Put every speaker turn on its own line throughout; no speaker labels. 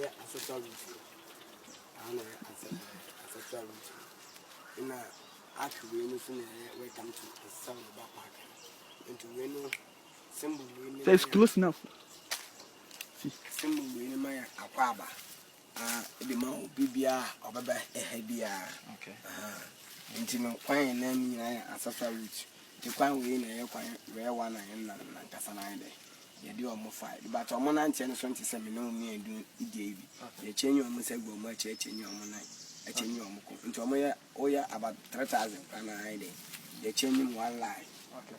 ancestral routine. Ancestral routine. In a actually, welcome to the sound of Park. Into Reno, symbol.
It's close enough.
Symbol in my aquaba. The mount Bibia or Baba Ehebia.
Okay.
Into no quiet name, ancestral route. The quiet way in a rare one and Casanide. You do almost 5, but I'm on 27 no me and do it. You change your message go much change your money. I change your into Oya about 3,000 and a day. You change him one line.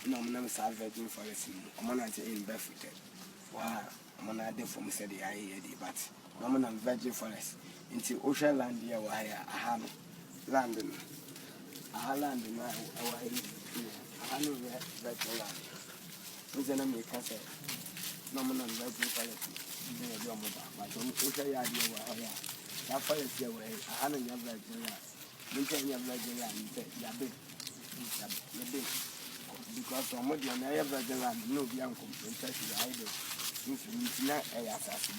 No, I'm not salvaging for us. I'm on in barefooted. Wow, I'm on a day from said the IAD, but I'm on virgin forest into ocean land here where I have London. I have London, I know virtual land. Who's an American? No man on virgin forest. But don't push a yard here where I am. That forest here where I have a virgin land. You can have virgin land, you're big. Because from what you are virgin land, no young complaint to the idol. If you not a assassin,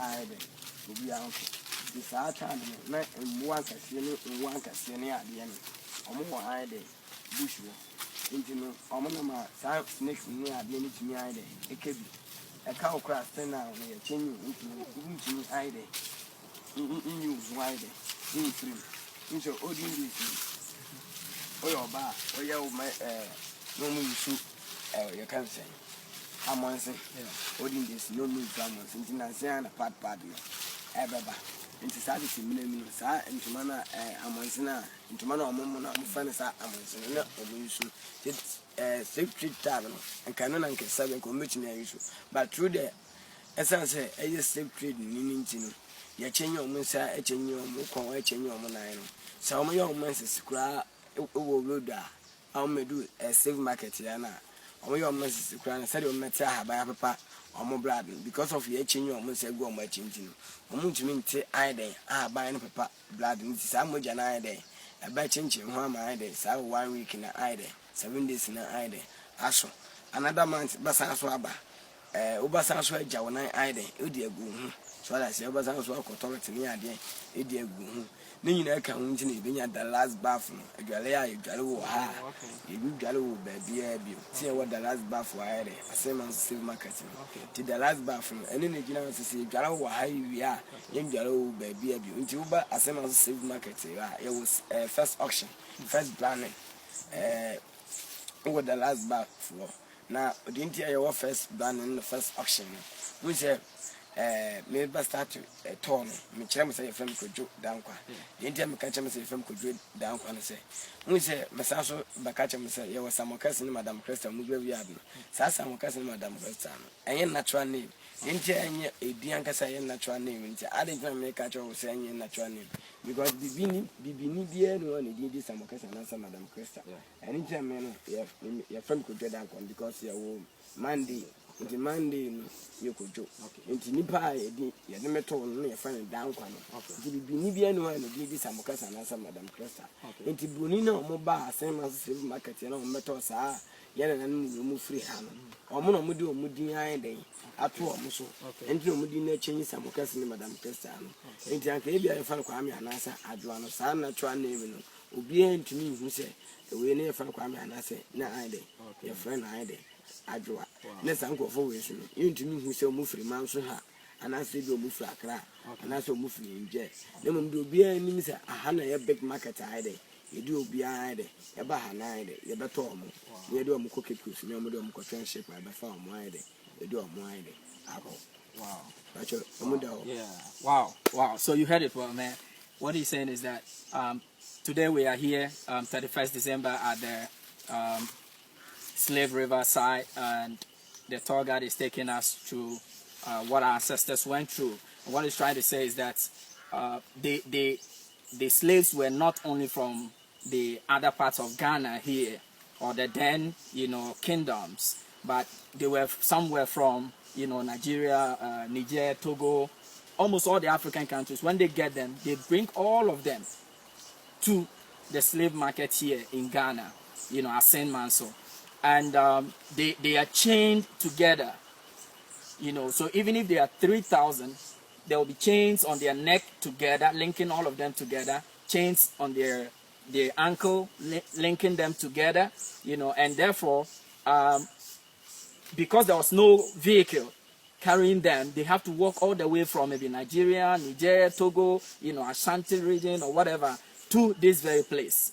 either to be uncle. This our time, and one casino, and one casino at the end. Or more idle, bush. Into Omonama, snakes near the end to me idle. It could be a cow crash 10 hours, a chain into me idle. In use wide, in free. Into ordinary. Or bar, or your no move soup, you can say. I'm on saying, holding this no move from us, international part partner, ever. Into Saturday, millimeters, into Mana, Amansina, into Mana, Momona, Fanasa, Amansina, or Musu, Safe Street Tavern, and Canon and Casabian commission issue. But through the essence, a safe trade in Nintino, you change your Musa, a change your Moko, a change your Monino. Some of your men's cry over Ruda. I may do a safe market here now. All your men's cry, said your matter by a papa or more blood because of your change your Musa go my changing. Omuntu minti aide buy no papa blood nti sa moja na aide e ba chinchi ho ama aide sa 1 week na aide 7 days na aide aso another month basa so aba ubasa so agya wona aide odi agu hu so that say ubasa so authority ni ade edi agu hu ni nyina ka hu nti na ebenya the last bath no adwale ya adwale wo ha ebi dwale wo ba bia bi ti e wo the last bath wa aide Assin Manso save market ti the last bath no ene na gina so say adwale wo ha wi a yen dwale wo ba bia bi nti wo ba Assin Manso save market a it was first auction first planning over the last bath for now the entire your first planning the first auction which me ba start a turn me kire me say your friend kojo dan kwa the entire me catch me say your friend kojo dan kwa no say we say me sa so ba catch me say you was some case ni madam Krista mu gbe wi adu sa some case ni madam Krista no enye natural name the entire enye edian kasa enye natural name nti ade try me catch you say enye natural name because bibini bia no na di some case na some madam Krista anytime me no your friend kojo dan kwa because you Monday the Monday you could joke. Into Nipa, you never no your friend down. The Bibia no one did this Amokas and answer Madam Cresta. Into Bunino, Moba, same as silver market, metals are yet and move free hand. Or Mono Mudu Mudia day, at 2 Musso. Into Mudina change some Mokas in Madam Cresta. Into Ancabia, I found Kwame and answer Adjuano, son, natural name. Obedient to me, who say, we never found Kwame and I say, na ide, your friend ide. Adwa next uncle for ways you to me who say move free man so ha and I say go move free Accra and I so move free in jet them do be any say ahana a big market ide you do be ide e ba hanide you better omo you do am cook it cruise you do am cotton shape I be farm wide you do am wide apple
Wow,
that's your
yeah, wow. So you heard it well, man. What he's saying is that today we are here 31st December at the Slave River side, and the tour guide is taking us through what our ancestors went through. And what he's trying to say is that the slaves were not only from the other parts of Ghana here or the then kingdoms, but some were from Nigeria, Niger, Togo, almost all the African countries. When they get them, they bring all of them to the slave market here in Ghana, Assin Manso. And they are chained together, so even if they are 3,000, there will be chains on their neck together, linking all of them together, chains on their ankle, linking them together, you know, and therefore, because there was no vehicle carrying them, they have to walk all the way from maybe Nigeria, Niger, Togo, you know, Ashanti region or whatever, to this very place.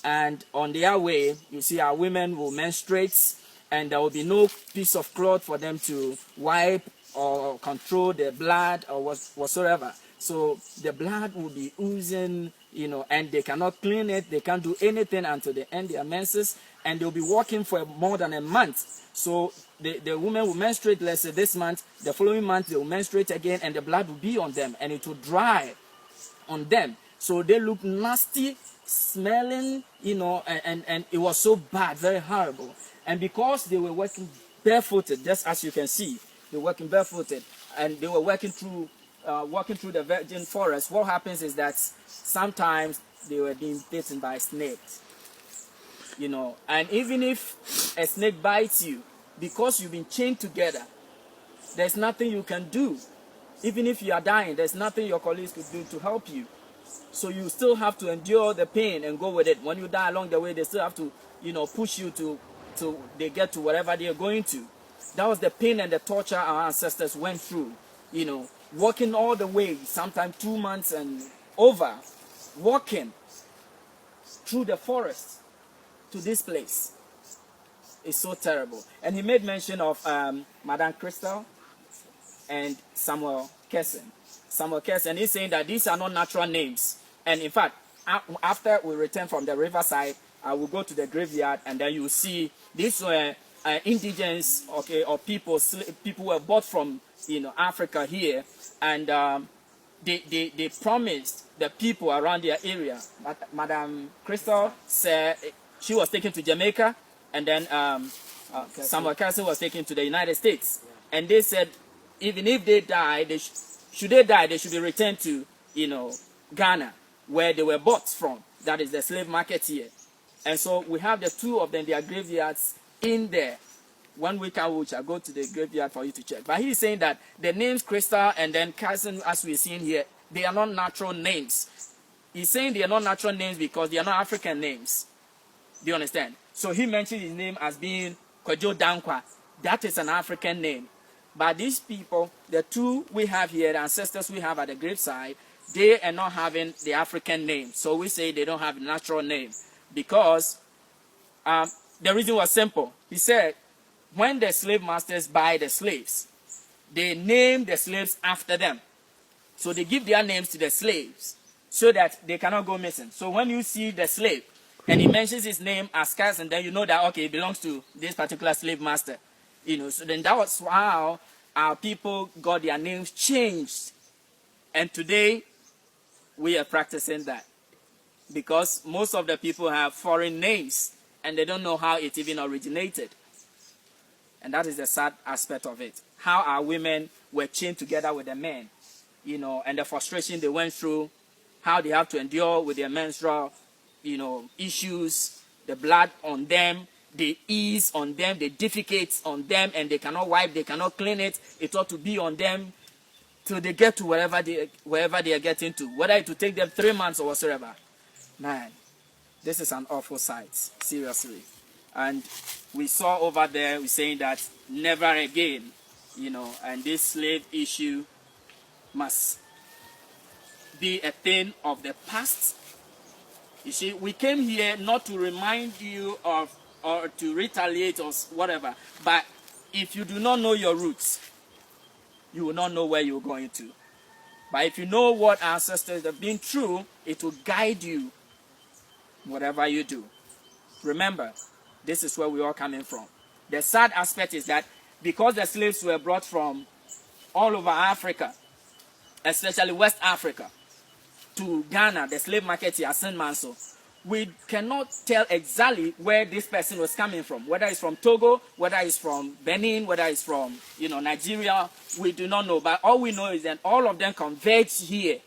And on their way, you see our women will menstruate, and there will be no piece of cloth for them to wipe or control the blood or whatsoever. So the blood will be oozing, you know, and they cannot clean it. They can't do anything until they end their menses, and they'll be walking for more than a month. So the women will menstruate, let's say this month, the following month they will menstruate again, and the blood will be on them, and it will dry on them. So they look nasty, smelling, you know, and it was so bad, very horrible. And because they were working barefooted, just as you can see, they were working barefooted, and they were walking through the virgin forest, what happens is that sometimes they were being bitten by snakes, you know. And even if a snake bites you, because you've been chained together, there's nothing you can do. Even if you are dying, there's nothing your colleagues could do to help you. So you still have to endure the pain and go with it. When you die along the way, they still have to, you know, push you to they get to wherever they are going to. That was the pain and the torture our ancestors went through, you know, walking all the way, sometimes 2 months and over, walking through the forest to this place. It's so terrible. And he made mention of Madame Crystal and Samuel Carson. Samuel Carson is saying that these are not natural names. And in fact, after we return from the riverside, I will go to the graveyard, and then you will see these were indigenous, okay, or people were brought from, you know, Africa here, and they promised the people around their area. Madame Crystal said she was taken to Jamaica, and then Samuel Carson was taken to the United States, and they said even if they die, they should be returned to, you know, Ghana, where they were bought from. That is the slave market here. And so we have the two of them, their graveyards in there. One week I will go to the graveyard for you to check. But he's saying that the names Crystal and then Carson, as we're seeing here, they are not natural names. He's saying they are not natural names because they are not African names. Do you understand? So he mentioned his name as being Kojo Dankwa. That is an African name. But these people, the two we have here, the ancestors we have at the graveside, they are not having the African name. So we say they don't have a natural name. Because the reason was simple. He said, when the slave masters buy the slaves, they name the slaves after them. So they give their names to the slaves so that they cannot go missing. So when you see the slave and he mentions his name as Carson, then you know that, okay, it belongs to this particular slave master. You know, so then that was how our people got their names changed. And today, we are practicing that. Because most of the people have foreign names and they don't know how it even originated. And that is the sad aspect of it. How our women were chained together with the men, you know, and the frustration they went through, how they have to endure with their menstrual, you know, issues, the blood on them, the ease on them, the defecates on them, and they cannot wipe, they cannot clean it. It ought to be on them till they get to wherever they are getting to, whether it will take them 3 months or whatsoever. Man, this is an awful sight, seriously. And we saw over there, we're saying that never again, you know, and this slave issue must be a thing of the past. You see, we came here not to remind you of or to retaliate or whatever, but if you do not know your roots, you will not know where you're going to. But if you know what ancestors have been through, it will guide you whatever you do. Remember, this is where we are coming from. The sad aspect is that because the slaves were brought from all over Africa, especially West Africa, to Ghana, the slave market here, Assin Manso, we cannot tell exactly where this person was coming from. Whether it's from Togo, whether it's from Benin, whether it's from, you know, Nigeria, we do not know. But all we know is that all of them converge here.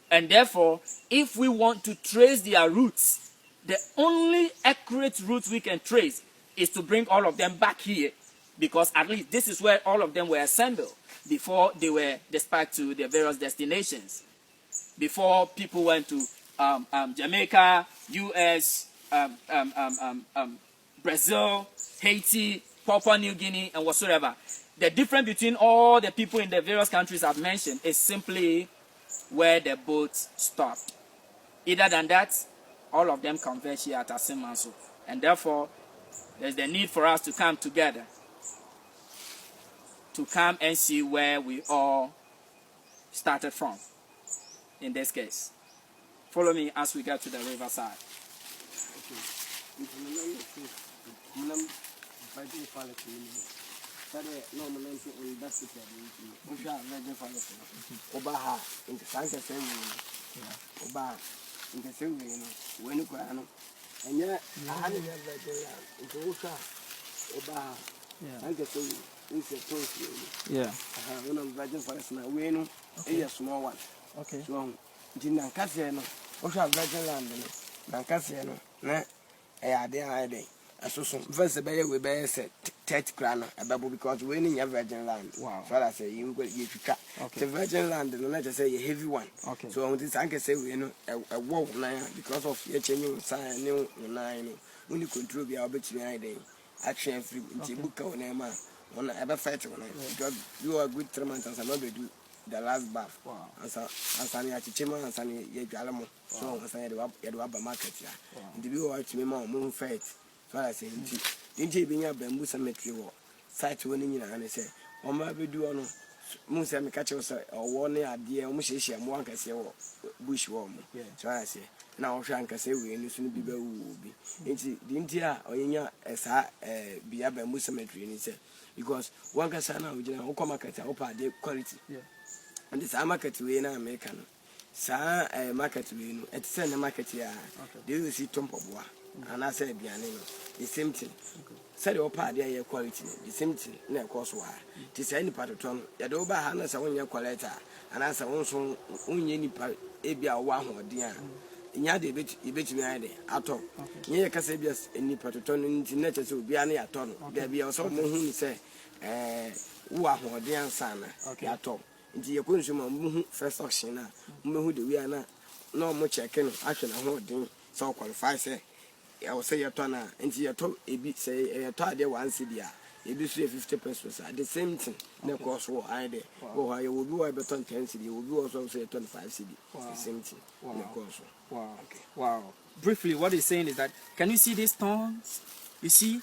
And therefore, if we want to trace their roots, the only accurate roots we can trace is to bring all of them back here because at least this is where all of them were assembled before they were dispatched to their various destinations. Before people went to Jamaica, US, Brazil, Haiti, Papua New Guinea, and whatsoever. The difference between all the people in the various countries I've mentioned is simply where the boats stopped. Either than that, all of them converge here at Assin Manso. And therefore, there's the need for us to come together, to come and see where we all started from, in this case. Follow me as we get to the riverside. Yeah.
One of virgin forest now. We know a small one.
Okay.
So, Nancasiano, Osha virgin land, Nancasiano, a day. As so first, the better we bear said 30 crown a bubble because we in your virgin land.
Wow.
So I say you go you cut. The virgin land, the letter say a heavy one.
Okay.
So on this, I can say we know a walk now because of your changing sign, new nine, only control the arbitration day. Action free, book on a man. On ever fight on it because you are good 3 months and I do the last bath.
Wow.
As I Chima and Sunny Yalamo, so as I had a market. The view are to me more moon fight. So I say, didn't you bring a bamboo cemetery war? Sight winning and I say, or maybe do on moon semi catchers or one idea, almost a one can say bush warm. So I say, now Shank can say we soon be will be. Didn't ya or in ya as I be a bamboo cemetery and he said. Because one can say now, we don't come market the quality. And this a market we in American. Sa a market we know. It's a market here. Do you see Tom Poboa? And I said, the same thing. Said your part there quality, the same thing, no course why. Tis any part of town, Yadoba Hannas, I want your collector, and as I also only any part, Abia one or dear. In your debate, you bet me idea at all. Near Casabias, any part of town in nature to be any at all. There be also who say, who are more dear son, at all. Into your consumer first auction, who do we are not no much I can action and hold thing so qualified say. I will say your turner, and your top a bit say a tire there 1 cedi. You do say 50 pesos at the same thing. No cost war idea. Oh, I will do a beton 10 cedi, you will do also say 25 cedi. The same thing. No cost.
Wow. Wow. Briefly, what he's saying is that, can you see these thorns? You see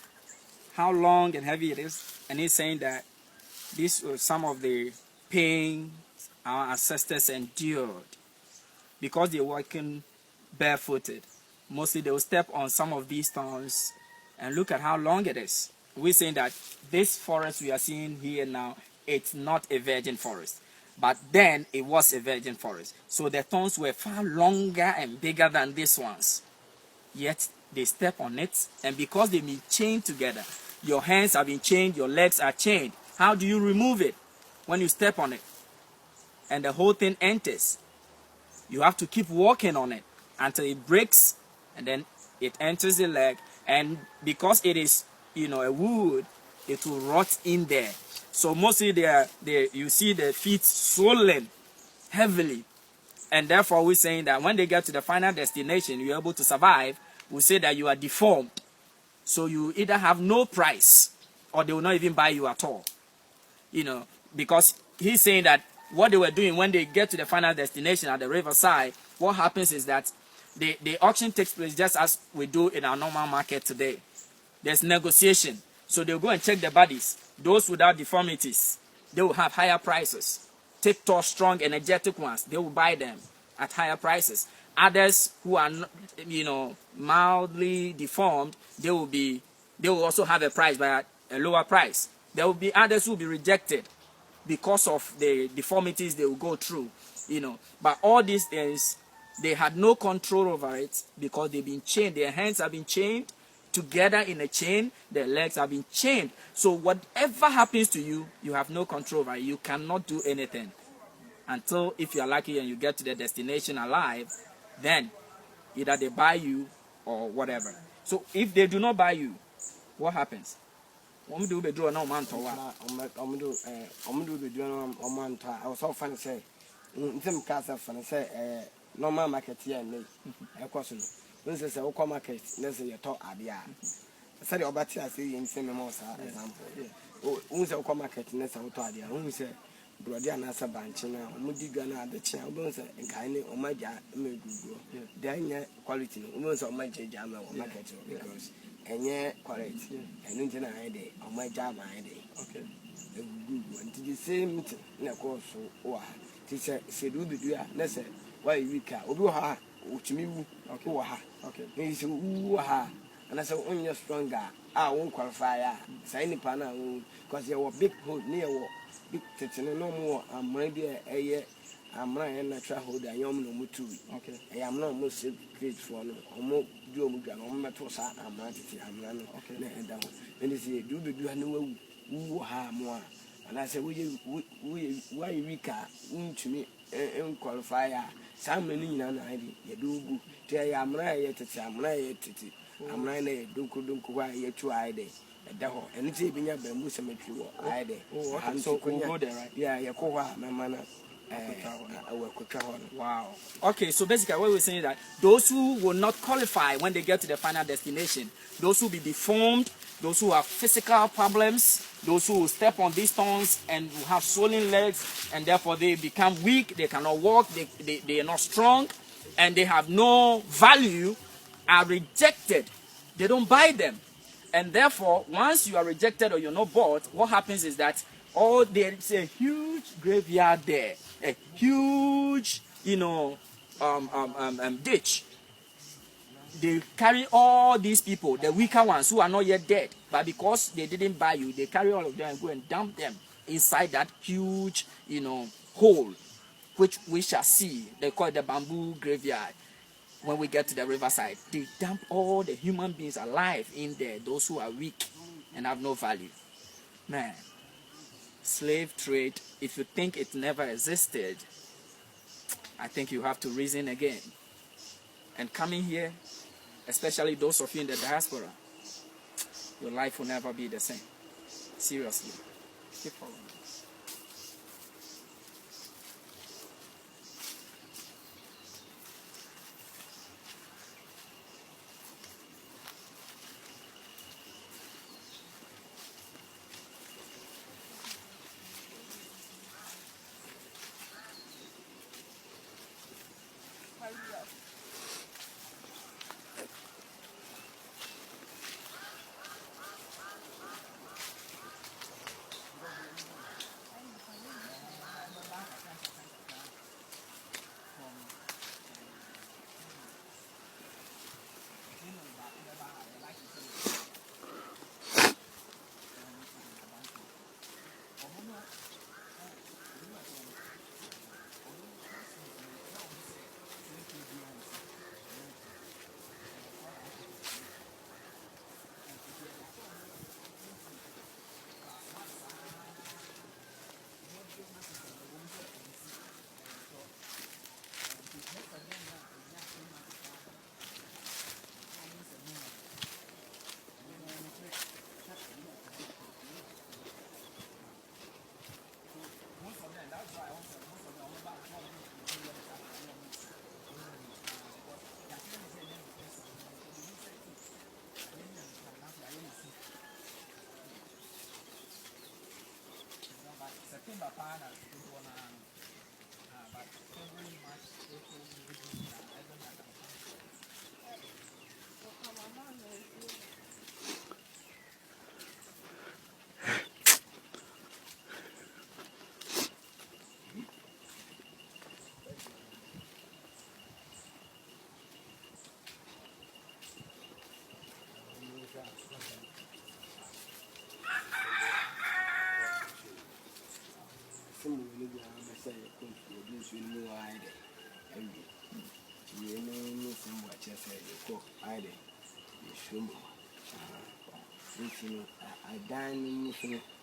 how long and heavy it is? And he's saying that these were some of the pain our ancestors endured because they were working barefooted. Mostly they will step on some of these stones and look at how long it is. We're saying that this forest we are seeing here now, it's not a virgin forest. But then it was a virgin forest. So the thorns were far longer and bigger than these ones. Yet they step on it, and because they've been chained together, your hands have been chained, your legs are chained. How do you remove it? When you step on it and the whole thing enters, you have to keep walking on it until it breaks, and then it enters the leg, and because it is, a wood, it will rot in there. So mostly you see the feet swollen heavily, and therefore we're saying that when they get to the final destination, you're able to survive. We say that you are deformed, so you either have no price or they will not even buy you at all. Because he's saying that what they were doing when they get to the final destination at the riverside, what happens is that the auction takes place just as we do in our normal market today. There's negotiation. So they'll go and check the bodies. Those without deformities, they will have higher prices. Take tall, strong, energetic ones, they will buy them at higher prices. Others who are, mildly deformed, they will also have a price, but at a lower price. There will be others who will be rejected because of the deformities they will go through, But all these things, they had no control over it because they've been chained. Their hands have been chained together in a chain. Their legs have been chained. So whatever happens to you, you have no control over it. You cannot do anything until, if you are lucky and you get to the destination alive, then either they buy you or whatever. So if they do not buy you, what happens? Omo do be draw na omo anto wa.
Omo do be draw na omo anto. I was so funny say. Ntem casa funny say normal market here na. E kwaso no. When say we come market, na say you talk ade a. Say the obati say yin say me mo sa example. Oh, when say we come market na say we talk ade a. When say brother na say banchi na omo di gwa na ade chia. When say nkai ne omo ja me gugu. Then quality no. When say omo ja ma market because enye quality. Enu nti na ade omo ja ma ade.
Okay.
Until the same thing na course wa. Ti say do be do na say why you ka obi ha uchimi wu wa ha.
Okay.
Me say wu ha. And I say when you're stronger, I won't qualify. Say any pana because you were big hold near big tetene no more. I'm ready I'm right natural hold and yum no mutu.
Okay.
I am not most great for no more do metal sa I'm not okay. And they say do no who ha more. And I say why we can to me and qualify. Some many nana you do tell you I'm right yet I'm right yet. I'm not a dunku why you try there. And it's even a bamboo cemetery.
Oh, so we'll go there, right?
Yeah, you call my man.
Wow. Okay, so basically what we're saying is that those who will not qualify when they get to the final destination, those who will be deformed, those who have physical problems, those who will step on these stones and will have swollen legs, and therefore they become weak, they cannot walk, they are not strong, and they have no value, are rejected. They don't buy them. And therefore, once you are rejected or you're not bought, what happens is that there is a huge graveyard there, a huge, ditch. They carry all these people, the weaker ones who are not yet dead, but because they didn't buy you, they carry all of them and go and dump them inside that huge, hole, which we shall see. They call it the bamboo graveyard. When we get to the riverside, they dump all the human beings alive in there, those who are weak and have no value. Man, slave trade, if you think it never existed, I think you have to reason again. And coming here, especially those of you in the diaspora, your life will never be the same. Seriously. Keep following.
I dine in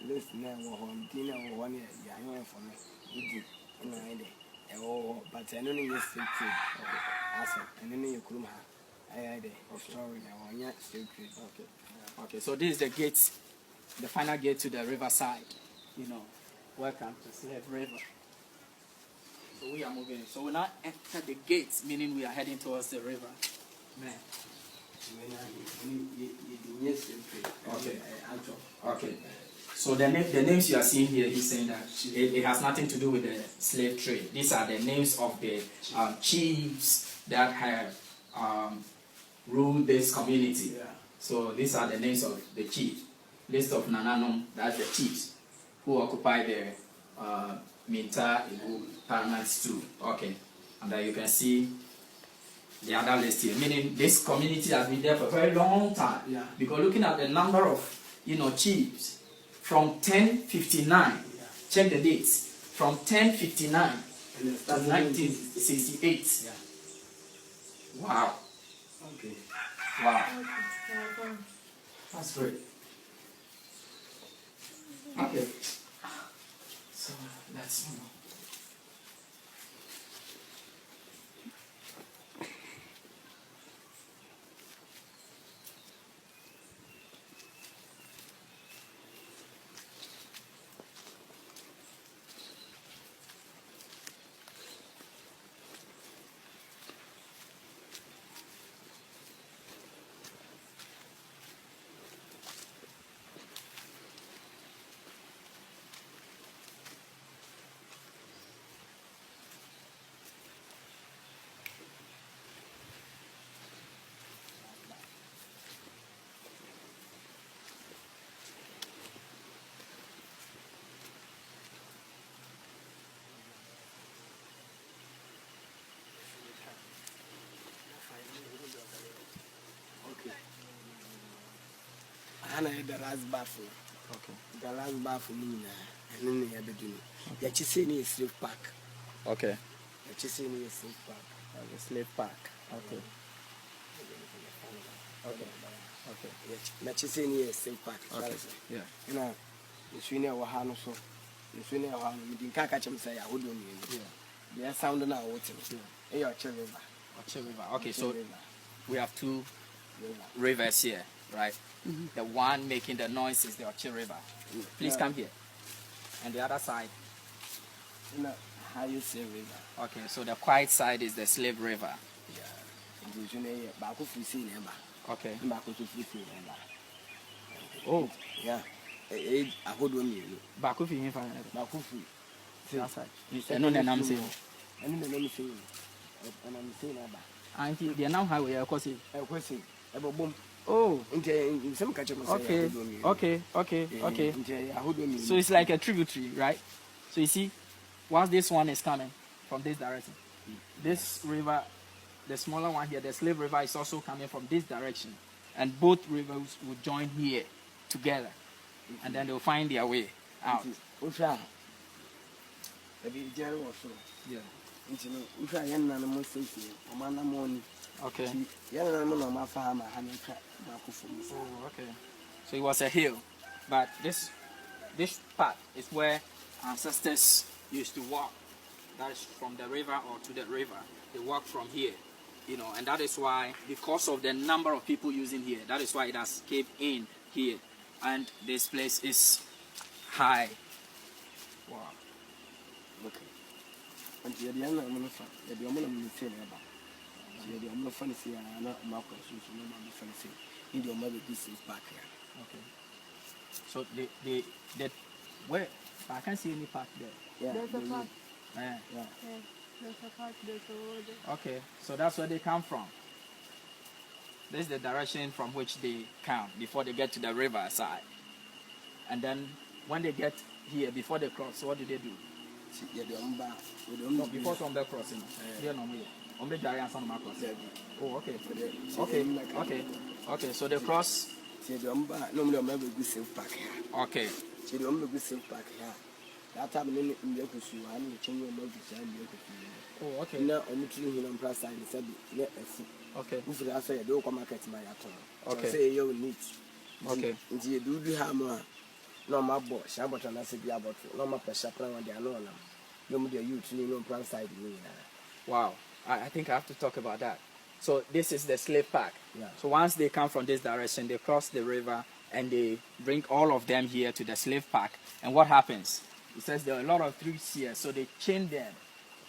listen home dinner or 1 year. Yeah, for me. But I don't need to and then you could have a story. I want to
Okay, so this is the gate the final gate to the riverside. You know, welcome to Slave River. So we are moving. So we now enter the gates, meaning we are heading towards the river. Man. Okay. Okay. So the names you are seeing here, he's saying that it has nothing to do with the slave trade. These are the names of the chiefs that have ruled this community.
Yeah.
So these are the names of the chiefs. List of Nananom, that's the chiefs who occupy the Minta Igu Paramount too. Okay. And then you can see the other list here, meaning this community has been there for a very long time.
Yeah.
Because looking at the number of chiefs from 1059, check the dates, from 1059 to 1968.
Yeah.
Wow.
Okay.
Wow. That's great. Okay. So let's move on.
Ana the last baffle.
Okay.
The last baffle Nina and then the other do. Yachisini is slave park.
Okay.
Yachisini is slave park.
The slave park. Okay. Okay. Okay.
Yachisini is slave park.
Okay. Yeah.
You know, the Sweeney or Hano so. The Sweeney or Hano, you didn't catch him say, I would do me.
Yeah.
They are sounding out water. Hey, your children.
Okay, so we have two rivers here, right? The one making the noise is the Ochi River. Please come here. And the other side.
No, how you say river?
Okay, so the quiet side is the Slave River.
Yeah.
Okay.
Oh, yeah. I hold on you.
Bakufi in front.
Bakufi.
That side. I know the name saying.
I know the name saying. And I'm saying about.
Auntie, they are now highway, of course.
Boom.
Oh,
in some catch of
okay. So it's like a tributary, right? So you see, once this one is coming from this direction, this river, the smaller one here, the Slave River, is also coming from this direction, and both rivers will join here together, and then they'll find their way out. Yeah. Okay.
Oh,
okay. So it was a hill, but this part is where ancestors used to walk. That is from the river or to the river. They walk from here, and that is why, because of the number of people using here, that is why it has caved in here, and this place is high. Wow.
Okay. And the other one, I'm funny, I'm not Marcus, I'm fancy. In your mother, this is back here.
Okay. So the where I can't see any park there.
Yeah, there's a park.
Yeah.
There's a park. There's a road.
Okay, so that's where they come from. This is the direction from which they come before they get to the river side. And then when they get here, before they cross, what do they do?
No,
before from the crossing. Here no more. Oh, okay. Okay, so they cross. Okay.
That time in the Kusu, I'm changing your
Oh, okay.
Now, I'm treating him plus I said,
okay.
If I say, don't come market my atom.
Okay.
Say you need.
Okay.
You do have more. No, my boy, Shabbat and I said, yeah, but no, my pressure plan on the alone. No, you treating no plan side.
Wow. I think I have to talk about that. So this is the slave park.
Yeah.
So once they come from this direction, they cross the river and they bring all of them here to the slave park. And what happens? It says there are a lot of trees here, so they chain them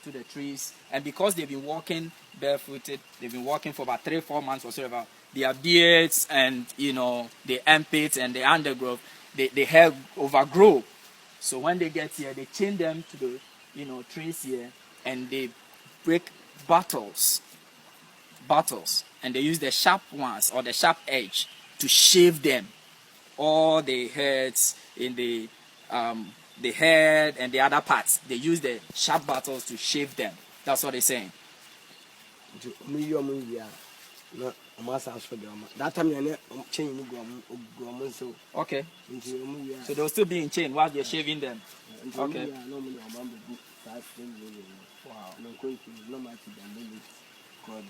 to the trees. And because they've been walking barefooted, they've been walking for about 3-4 months or so, about their beards and, you know, the armpits and the undergrowth, the hair overgrow. So when they get here, they chain them to the, you know, trees here, and they break bottles, and they use the sharp ones or the sharp edge to shave them. All the heads in the head and the other parts, they use the sharp bottles to shave them. That's what they're saying.
That time you chain so
Okay. So they'll still be in chain while they're shaving them. Okay.
Wow.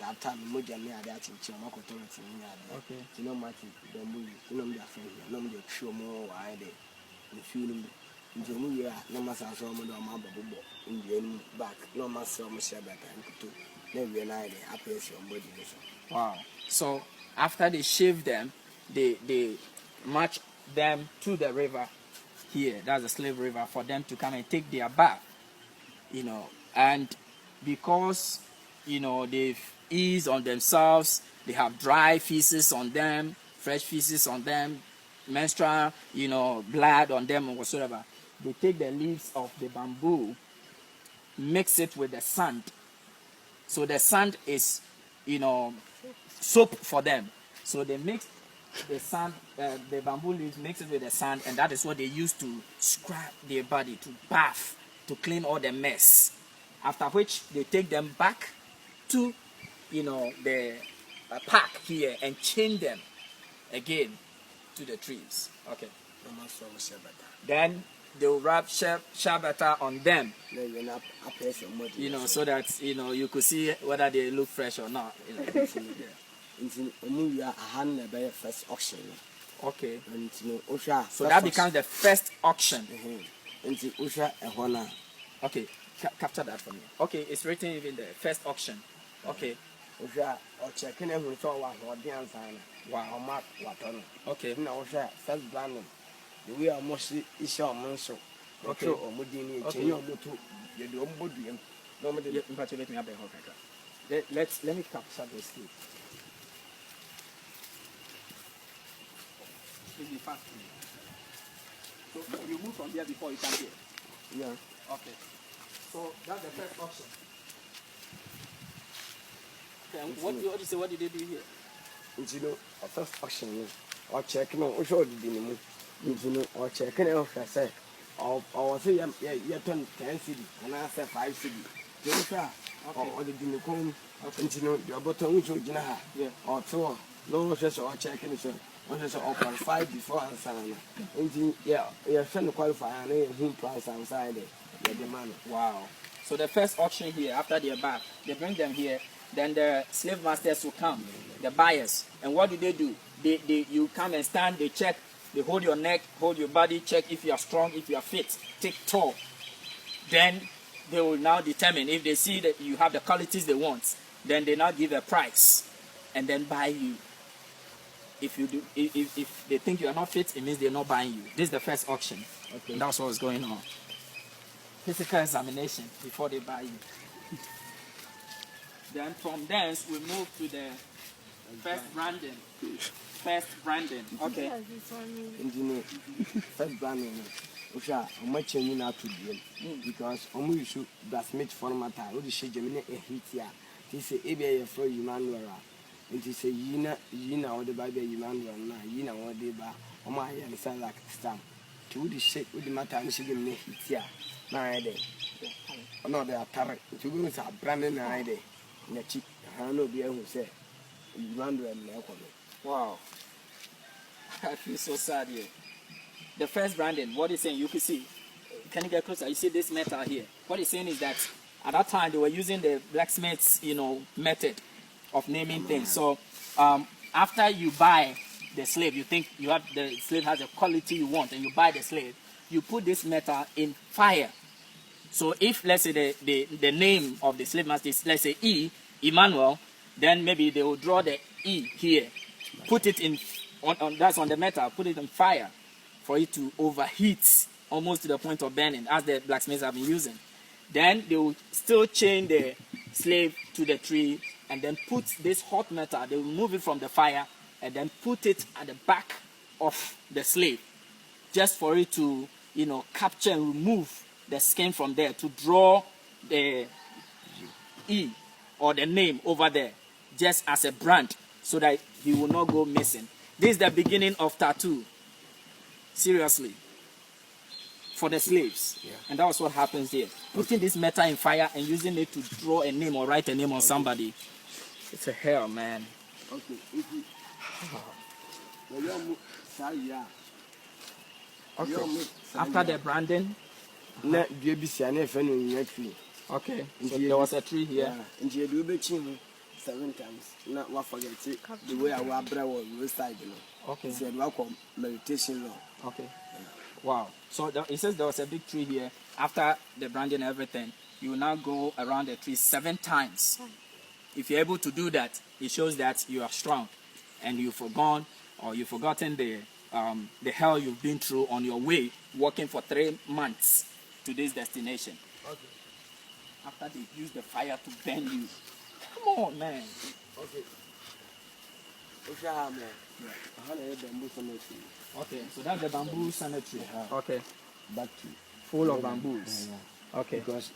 That time moja me ade achichi o makoto reti ni ade.
Okay.
You know much the movie, you know me afraid, no me show more why they the feeling into mu ya no masa so mo do ma bobo in the end back no masa mo share that time to na we na ide appears your body so.
Wow. So after they shave them, they march them to the river here. That's the slave river, for them to come and take their bath. You know, and because, you know, they've eased on themselves, they have dry feces on them, fresh feces on them, menstrual, you know, blood on them or whatsoever. They take the leaves of the bamboo, mix it with the sand. So the sand is, you know, soap for them. So they mix the sand, the bamboo leaves, mix it with the sand, and that is what they use to scrub their body, to bath, to clean all the mess. After which they take them back to, you know, the park here and chain them again to the trees. Okay. Then they'll wrap shabata on them, you know, so that, you know, you could see whether they look fresh or not. You know.
First auction.
Okay.
So
that becomes the first auction. Okay, capture that for me. Okay, it's written even the first auction. Okay. Wow. Okay.
First branding. We are mostly Assin Manso.
Okay. Let me capture this here. So you move from here before you come here.
Yeah.
Okay. So that's the first auction. Okay, and what did they do here?
You know, first auction, or checking on which order the moon. You know, or checking out, I say, or say, you turn 10 city, and I say 5 city. Or the dinner comb, you know, your bottom which would you or 2, no stress or checking, so. One is all qualified before and sign. Yeah, you're trying to qualify and who price outside the demand.
Wow. So the first auction here, after they're back, they bring them here, then the slave masters will come, the buyers. And what do? You come and stand, they check, they hold your neck, hold your body, check if you are strong, if you are fit, take tall. Then they will now determine if they see that you have the qualities they want, then they now give a price and then buy you. If you do, if they think you are not fit, it means they're not buying you. This is the first auction. Okay. And that's what's going on. Physical examination before they buy you. Then from thence we move to the first branding. First branding. Okay.
Engineer, first branding. I'm much changing out to them because I'm should transmit format. What is she Gemini a hit here? This is a for Emmanuel. It is a yina or the Bible Emmanuel, yina or the bar, or my son like stamp. To the shape with the matter and she give me hit here. My day. No, they are target. To go to Brandon and I day. In the cheek, I know the who say Emmanuel.
Wow. I feel so sad here. The first branding, what he's saying, you can see. Can you get closer? You see this metal here. What he's saying is that at that time they were using the blacksmith's, you know, method of naming things. So after you buy the slave, you think you have the slave has the quality you want, and you buy the slave, you put this metal in fire. So if let's say the name of the slave master is, let's say Emmanuel, then maybe they will draw the E here, put it in that's on the metal, put it on fire for it to overheat almost to the point of burning, as the blacksmiths have been using. Then they will still chain the slave to the tree and then put this hot metal, they will remove it from the fire and then put it at the back of the slave, just for it to, capture and remove the skin from there, to draw the E or the name over there, just as a brand, so that he will not go missing. This is the beginning of tattoo. Seriously. For the slaves. Yeah. And that was what happens here. Putting this metal in fire and using it to draw a name or write a name on somebody. It's a hell, man. Okay. Okay. After the branding. Okay. So there was a tree here.
And you do 7 times. Not what forget it. The way I was side.
Okay.
So welcome meditation law.
Okay. Wow. So it says there was a big tree here. After the branding and everything, you will now go around the tree 7 times. If you're able to do that, it shows that you are strong and you've forgotten the hell you've been through on your way, walking for 3 months to this destination. Okay. After they use the fire to burn you. Come on, man. Okay. Okay, so that's the bamboo cemetery. Okay. Battery. Full of bamboos. Yeah. Okay.
Because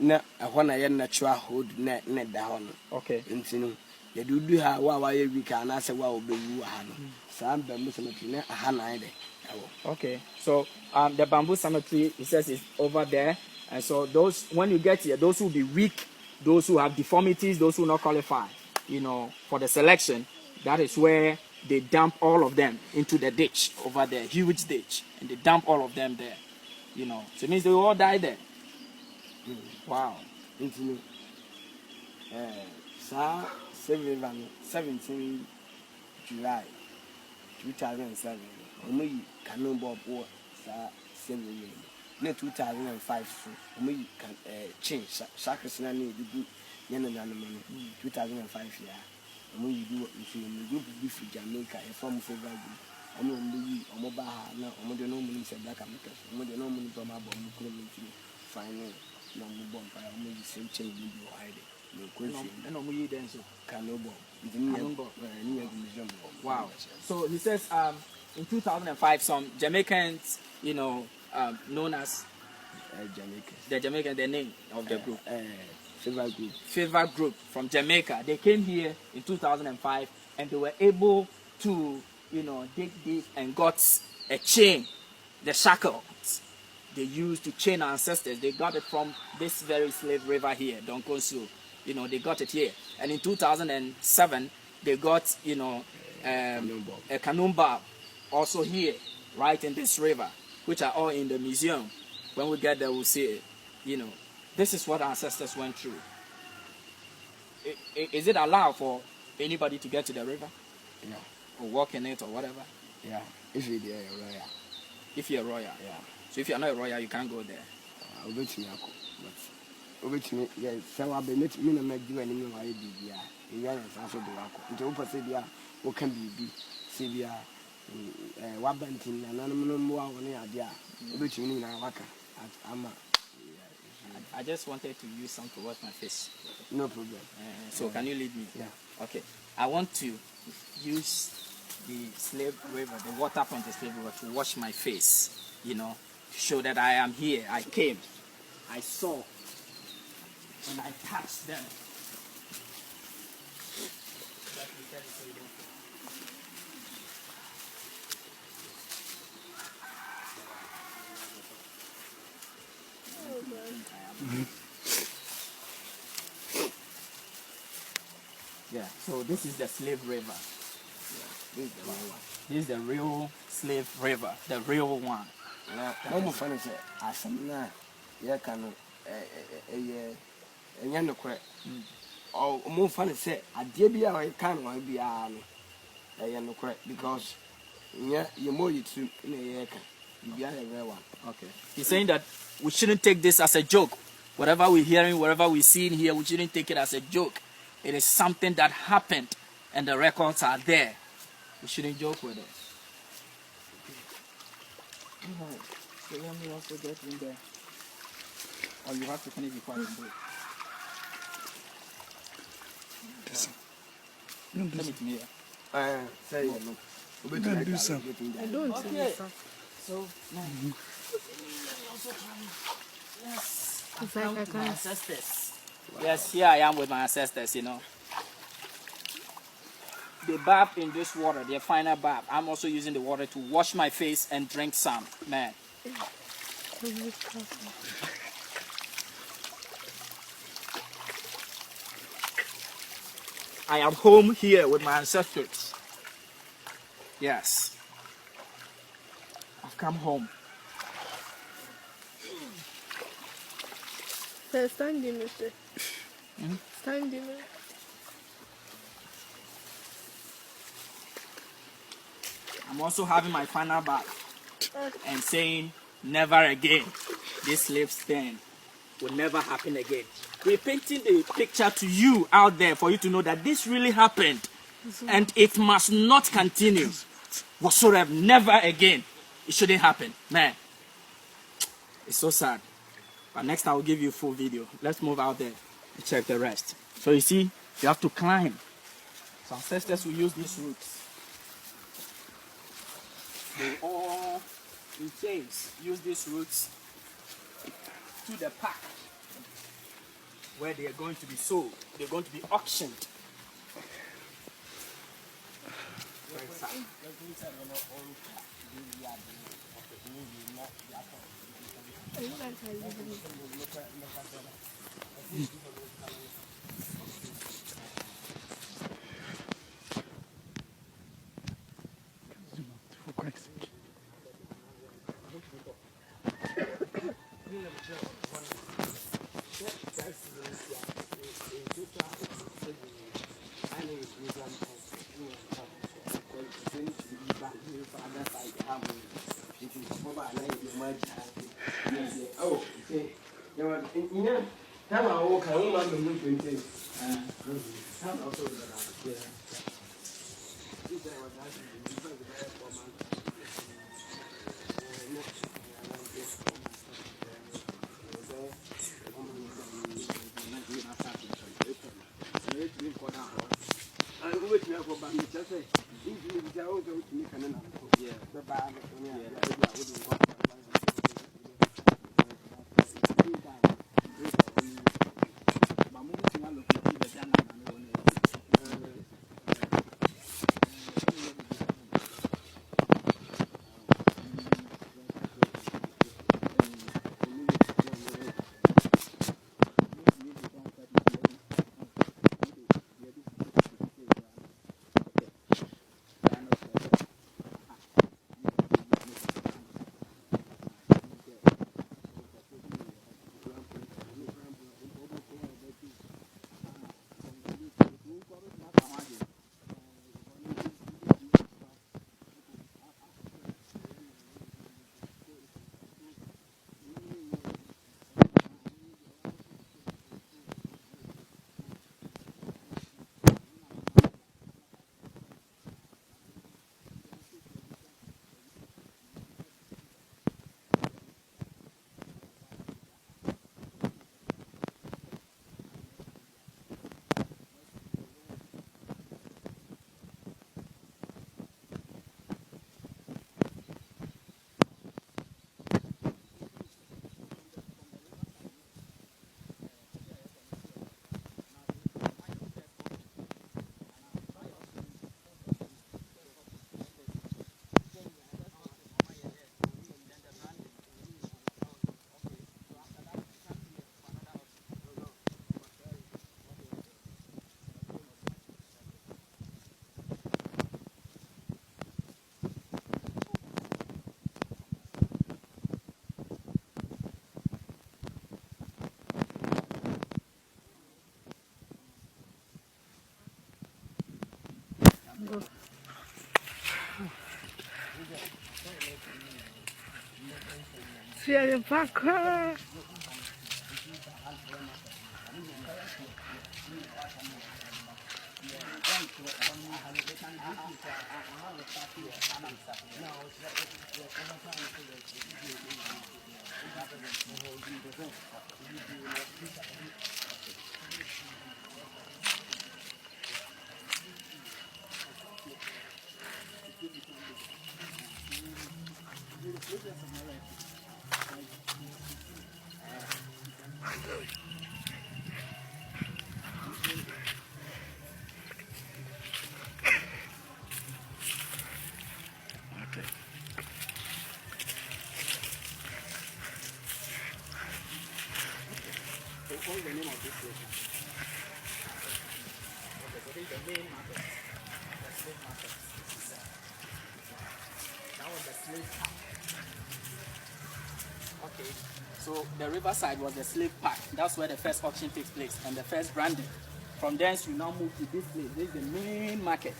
when I had natural hold net down.
Okay.
You do have why we can answer what will be some bamboo cemetery.
Okay. So the bamboo cemetery, it says, is over there. And so those, when you get here, those who will be weak, those who have deformities, those who will not qualify, for the selection, that is where they dump all of them into the ditch over there, huge ditch, and they dump all of them there. So it means they will all die there. Wow.
17 July 2007, we can bomb war, 2005, we can change Sakasana need to do 2005 year. We do beef Jamaica, a form of favor. I know only a mobile, no, the normally said black Americans, the normally bomb final no bomb, I only say change you hide it. No question, and only then so can no bomb.
Wow. So he says in 2005 some Jamaicans, known as Jamaican, the name of the group. Favor group from Jamaica. They came here in 2005 and they were able to, dig deep and got a chain, the shackles they used to chain our ancestors. They got it from this very slave river here, Don Consul. They got it here. And in 2007, they got, a canoe bar also here, right in this river, which are all in the museum. When we get there, we'll see it, This is what our ancestors went through. Is it allowed for anybody to get to the river?
Yeah.
Or walk in it or whatever?
Yeah. If you're a royal.
If you're a royal? Yeah. So if you're not a royal, you can't go there?
I'll bet you. Yeah, so I'll be not me no make do any more idea. You are also the work. Into Opasibia, what can be Sibia, Wabantin, and no more on the idea. Which you mean,
I just wanted to use some to wash my face.
No problem.
So can you lead me?
Yeah.
Okay. I want to use the slave river, the water from the slave river, to wash my face. To show that I am here. I came. I saw. And I touched them. Yeah, so this is the slave river. Yeah, this is the real slave river, the real one.
No more funny, Assin Manso, yeah, can and no correct. Or more funny say, I dare be our can one be no correct because you're more you two in a year. You be a rare one.
Okay. He's saying that we shouldn't take this as a joke. Whatever we're hearing, whatever we're seeing here, we shouldn't take it as a joke. It is something that happened and the records are there. We shouldn't joke with it. Alright. So let me also get in there. Or you have to finish before I can do it. Let me here.
Say no.
I don't see this.
So now yes.
It's like I
To my
can't.
ancestors. Yes, here I am with my ancestors, you know. They bath in this water, their final bath. I'm also using the water to wash my face and drink some. Man. I am home here with my ancestors. Yes. I've come home.
Standing, Mr. Standing.
I'm also having my final bath and saying, never again. This slave stand will never happen again. We're painting the picture to you out there for you to know that this really happened and it must not continue. Whatsoever, never again. It shouldn't happen. Man, it's so sad. But next I will give you a full video. Let's move out there and check the rest. So you see, you have to climb. So ancestors will use these roots. They all, in chains, use these roots to the pack where they are going to be sold. They're going to be auctioned. Very sad.
Fear the back.
What is the name of this place? Okay, so this is the main market. The slave market. That was the slave park. Okay, so the riverside was the slave park. That's where the first auction takes place and the first branding. From there, you now move to this place. This is the main market,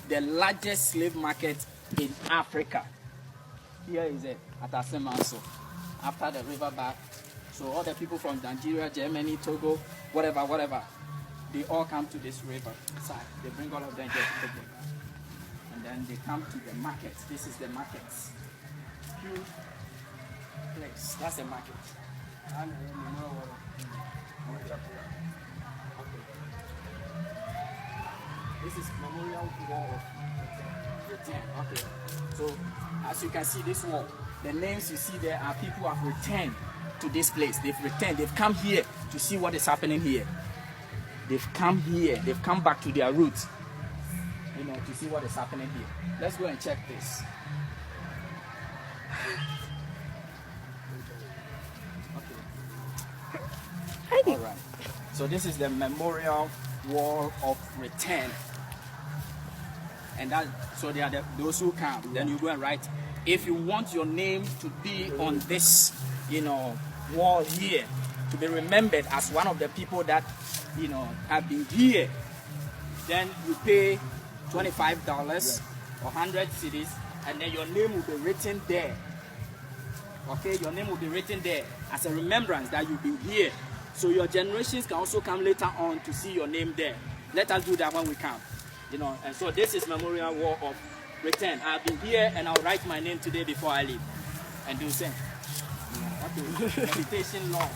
the largest slave market in Africa. Here is it at Assin Manso, after the river back. So all the people from Nigeria, Germany, Togo, whatever, they all come to this river side. They bring all of them here to take them. And then they come to the market. This is the market. Huge place. That's the market. This is Memorial Wall of Return. Okay. So as you can see, this wall, the names you see there are people who have returned to this place. They've returned. They've come here to see what is happening here. They've come here. They've come back to their roots, to see what is happening here. Let's go and check this. Okay. All right. So this is the Memorial Wall of Return. And that, so they are those who come. Then you go and write, if you want your name to be on this, wall here, to be remembered as one of the people that, have been here, then you pay $25 or 100 cedis, and then your name will be written there. Okay, your name will be written there as a remembrance that you've been here. So your generations can also come later on to see your name there. Let us do that when we come. And so this is Memorial Wall of Return. I've been here and I'll write my name today before I leave. And do same. Okay, meditation law.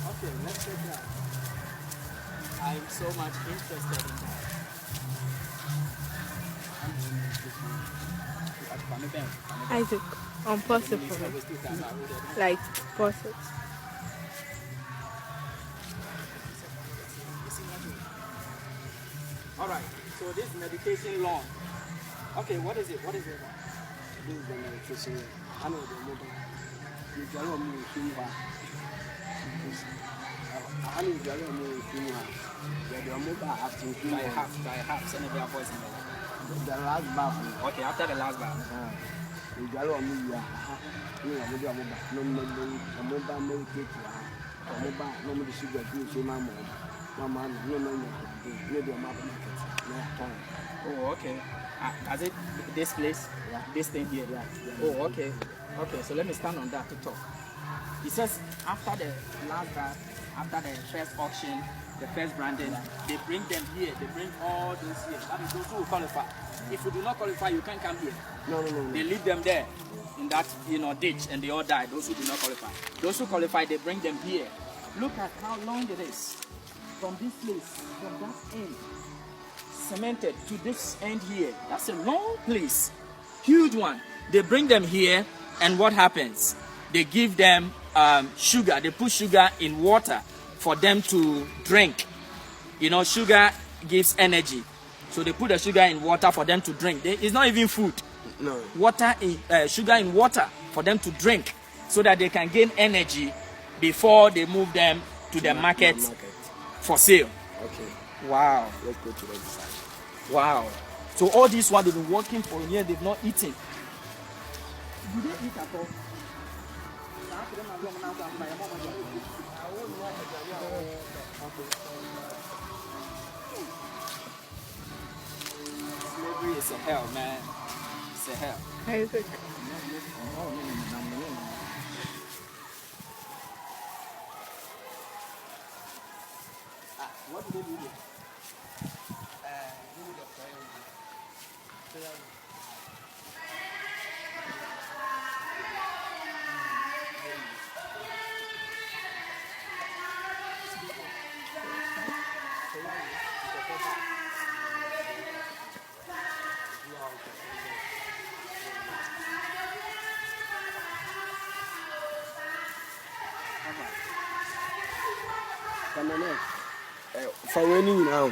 Okay, let's take that. I'm so much interested in that.
Isaac, unpause it for me. Like, pause it.
Alright, so this meditation law. Okay, what is it? What is it?
This is the meditation law. I know the mobile. You can allow me to I know you allow me to the mobile after you
have send a voice in there.
The last bath.
Okay, after the last bath.
You can allow me to no mobile meditate. Mobile, no more sugar, you my mom. Mama, no, maybe a market.
Oh, okay. Has it this place?
Yeah.
This thing here?
Yeah.
Oh, okay. Okay, so let me stand on that to talk. It says after the last bar, after the first auction, the first branding, they bring them here. They bring all those here. That is those who qualify. If you do not qualify, you can't come here.
No.
They leave them there in that ditch, and they all die. Those who do not qualify. Those who qualify, they bring them here. Look at how long it is from this place, from that end, cemented to this end here. That's a long place, huge one. They bring them here, and what happens? They give them sugar. They put sugar in water for them to drink. Sugar gives energy, so they put the sugar in water for them to drink. It's not even food.
No.
Sugar in water for them to drink, so that they can gain energy before they move them to the market for sale.
Okay.
Wow.
Let's go to the other side.
Wow. So all this while they've been working for a year, they've not eaten. Do they eat at all? Slavery is a hell, man. It's a hell.
Isaac.
What do they do here?
For winning now.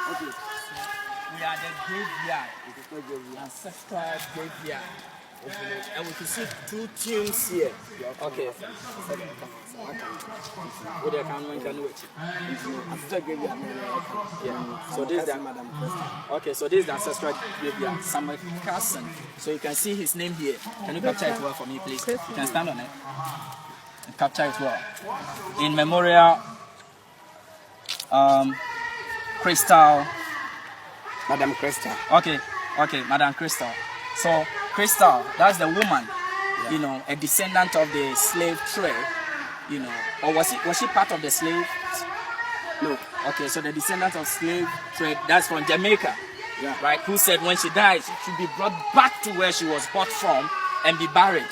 Okay. We are the graveyard. Ancestral Graveyard. And we can see 2 tunes here. Okay. So this is the okay. So this is the Ancestral Graveyard, Assin Carson. So you can see his name here. Can you capture it well for me, please? You can stand on it and capture it well. In memorial, Crystal.
Madam Crystal.
Okay, Madam Crystal. So Crystal, that's the woman, you know, a descendant of the slave trade, you know, or was she part of the slave?
No.
Okay, so the descendant of slave trade, that's from Jamaica,
Yeah.
right? Who said when she died, she should be brought back to where she was bought from and be buried,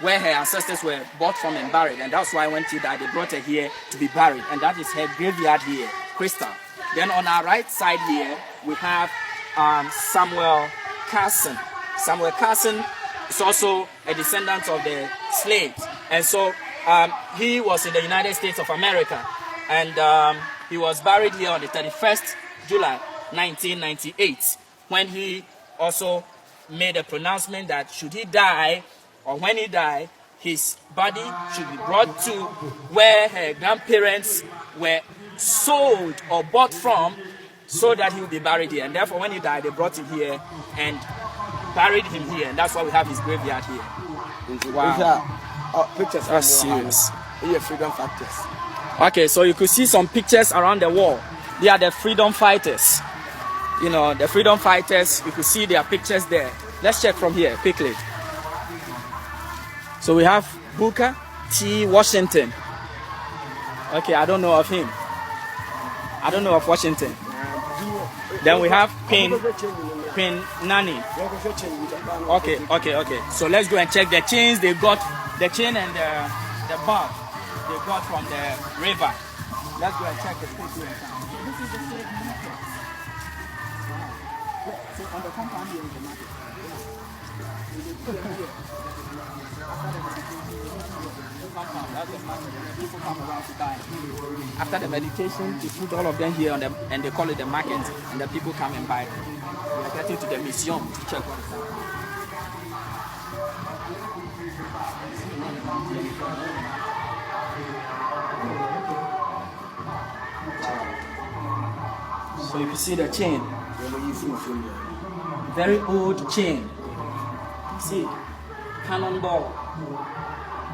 where her ancestors were bought from and buried, and that's why when she died, they brought her here to be buried, and that is her graveyard here, Crystal. Then on our right side here, we have Samuel Carson. Samuel Carson is also a descendant of the slaves. And so he was in the United States of America. And he was buried here on the 31st July 1998, when he also made a pronouncement that should he die, or when he died, his body should be brought to where her grandparents were sold or bought from, so that he would be buried here. And therefore when he died, they brought him here and buried him here, and that's why we have his graveyard here. Wow.
Pictures.
That's serious.
Here, freedom fighters.
Okay, so you could see some pictures around the wall. They are the freedom fighters. You know, the freedom fighters, you could see their pictures there. Let's check from here quickly. So we have Booker T. Washington. Okay, I don't know of him. I don't know of Washington. Then we have Queen Nani. Okay. So let's go and check the chains they got, the chain and the bag they got from the river. Let's go and check the statue and town. This is the slave market. Wow. So on the compound here is the market. That's the market. People come around to buy. After the meditation, they put all of them here on them, and they call it the market, and the people come and buy them. We are getting to the museum to check what is happening. So you can see the chain. Very old chain. See, cannonball.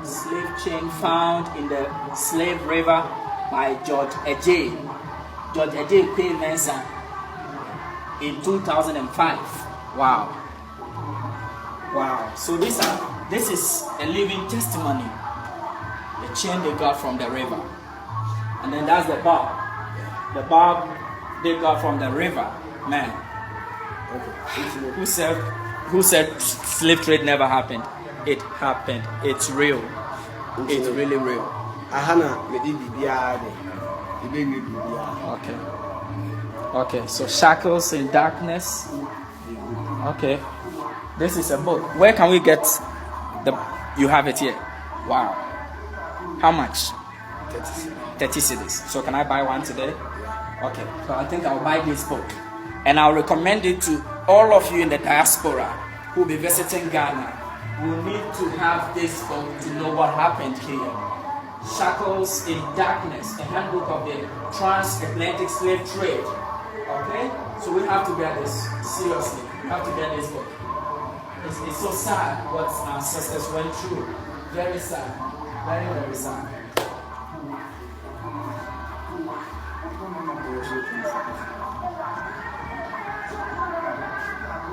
Slave chain found in the Slave River by George Ejay. George Ejay Queen Mensa in 2005. Wow. So this is a living testimony. The chain they got from the river. And then that's the barb. The barb they got from the river. Man. Who said slave trade never happened? It happened. It's real. It's really real. Okay. So shackles in darkness. Okay. This is a book. Where can we get the? You have it here. Wow. How much? 30 cedis. So can I buy one today? Okay. So I think I'll buy this book, and I'll recommend it to all of you in the diaspora who will be visiting Ghana. We need to have this book to know what happened here. Shackles in Darkness, a handbook of the transatlantic slave trade. Okay? So we have to get this seriously. We have to get this book. It's so sad what our ancestors went through. Very sad. Very, very sad.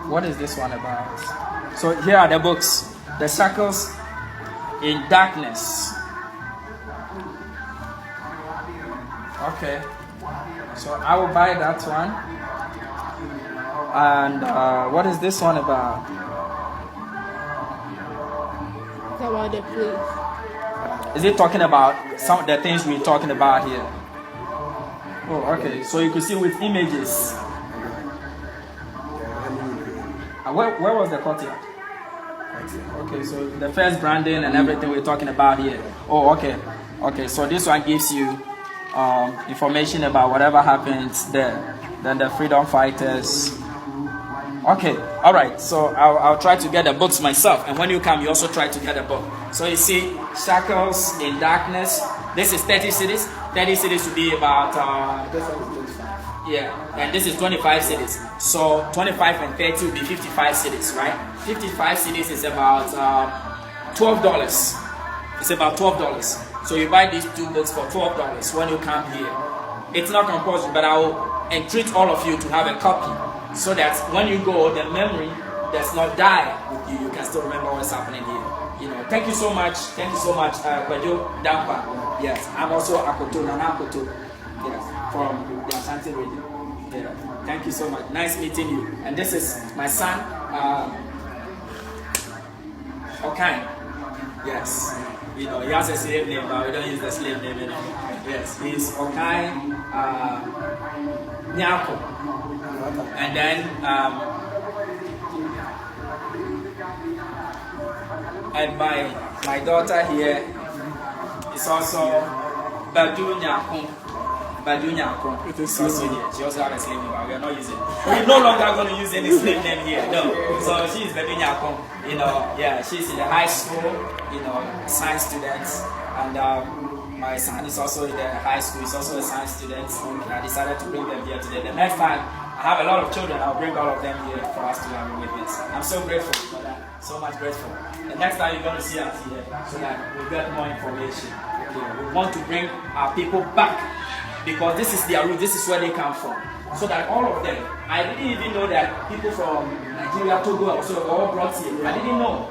What is this one about? So here are the books. The shackles in darkness. Okay, so I will buy that one. And what is this one about?
It's about the place.
Is it talking about some of the things we're talking about here? Oh, okay. So you could see with images. Where was the courtyard? Okay, so the first branding and everything we're talking about here. Oh, okay. Okay, so this one gives you information about whatever happens there. Then the freedom fighters. Okay, all right. So I'll try to get the books myself. And when you come, you also try to get a book. So you see, Shackles in Darkness. This is 30 cities. 30 cities would be about... yeah, and this is 25 cities. So 25 and 30 would be 55 cities, right? 55 cities is about $12. It's about $12. So you buy these 2 books for $12 when you come here. It's not compulsory, but I will entreat all of you to have a copy so that when you go, the memory does not die with you. You can still remember what's happening here. You know, thank you so much. Thank you so much, Kwajo Dampa. Yes, I'm also Akoto, Nana Akoto. Yes, from the Ashanti region. Yeah. Thank you so much. Nice meeting you. And this is my son, Okay. Yes. You know, he has a slave name, but we don't use the slave name anymore. Yes, he's Okai Nyako. And then, and my daughter here is also Badu Nyako. Badu Nyako. Also here. She also has a slave name, but we are not using it. We're no longer going to use any slave name here. No. So she is Badu Nyako. You know, yeah, she's in the high school, you know, science students. And my son is also in the high school, he's also a science student. I decided to bring them here today. The next time I have a lot of children, I'll bring all of them here for us to have a witness. I'm so grateful for that, so much grateful. The next time you're going to see us here so that we get more information. Okay. We want to bring our people back because this is their root, this is where they come from. So that all of them, I didn't even know that people from Nigeria, Togo also were all brought here. I didn't know.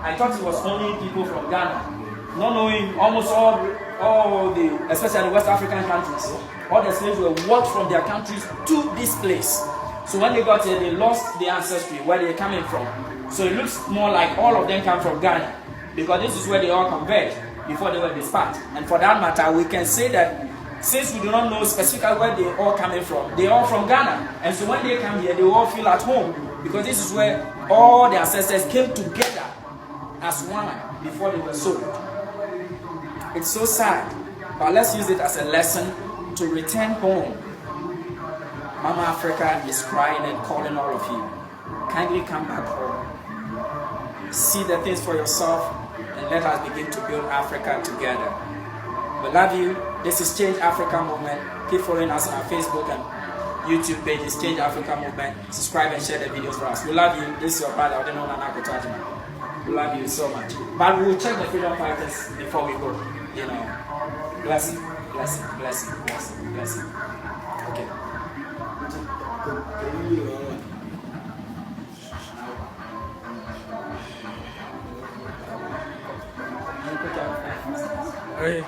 I thought it was only people from Ghana. Not knowing almost all the, especially West African countries, all the slaves were walked from their countries to this place. So when they got here, they lost their ancestry, where they're coming from. So it looks more like all of them come from Ghana, because this is where they all converged before they were dispersed. And for that matter, we can say that since we do not know specifically where they all coming from, they are all from Ghana. And so when they come here, they all feel at home, because this is where all the ancestors came together as one before they were sold. It's so sad, but let's use it as a lesson to return home. Mama Africa is crying and calling all of you. Kindly come back home. See the things for yourself and let us begin to build Africa together. We love you. This is Change Africa Movement. Keep following us on our Facebook and YouTube pages, Change Africa Movement. Subscribe and share the videos for us. We love you. This is your brother, Odeno Nanakotajima. We love you so much. But we will check the freedom fighters before we go. You know, blessing, blessing, blessing, blessing, blessing. Okay.
Hey.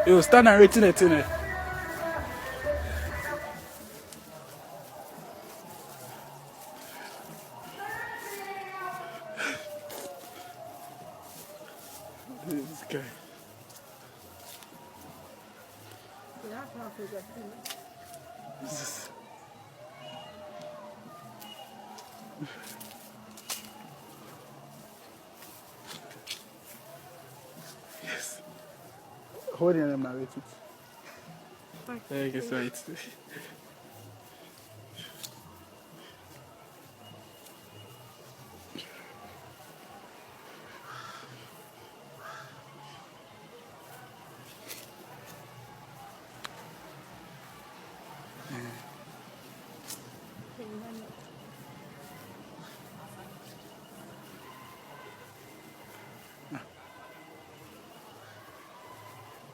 Yo, start narrating it, innit? This guy. This yes. Hold on, I'm narrating. Okay, so it's.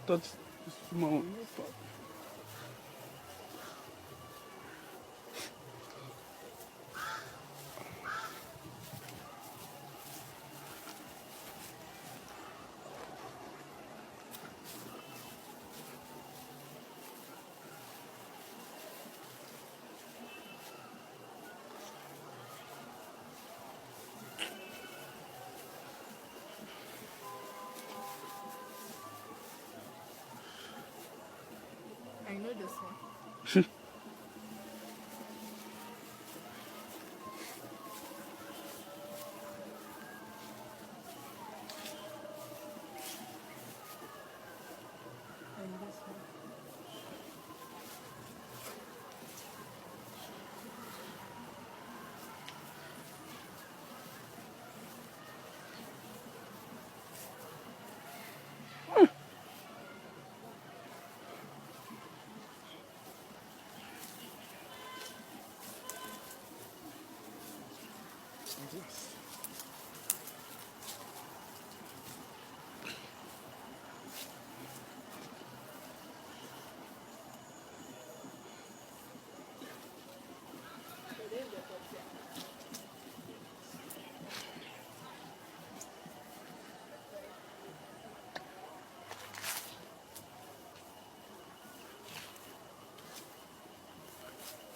That's small.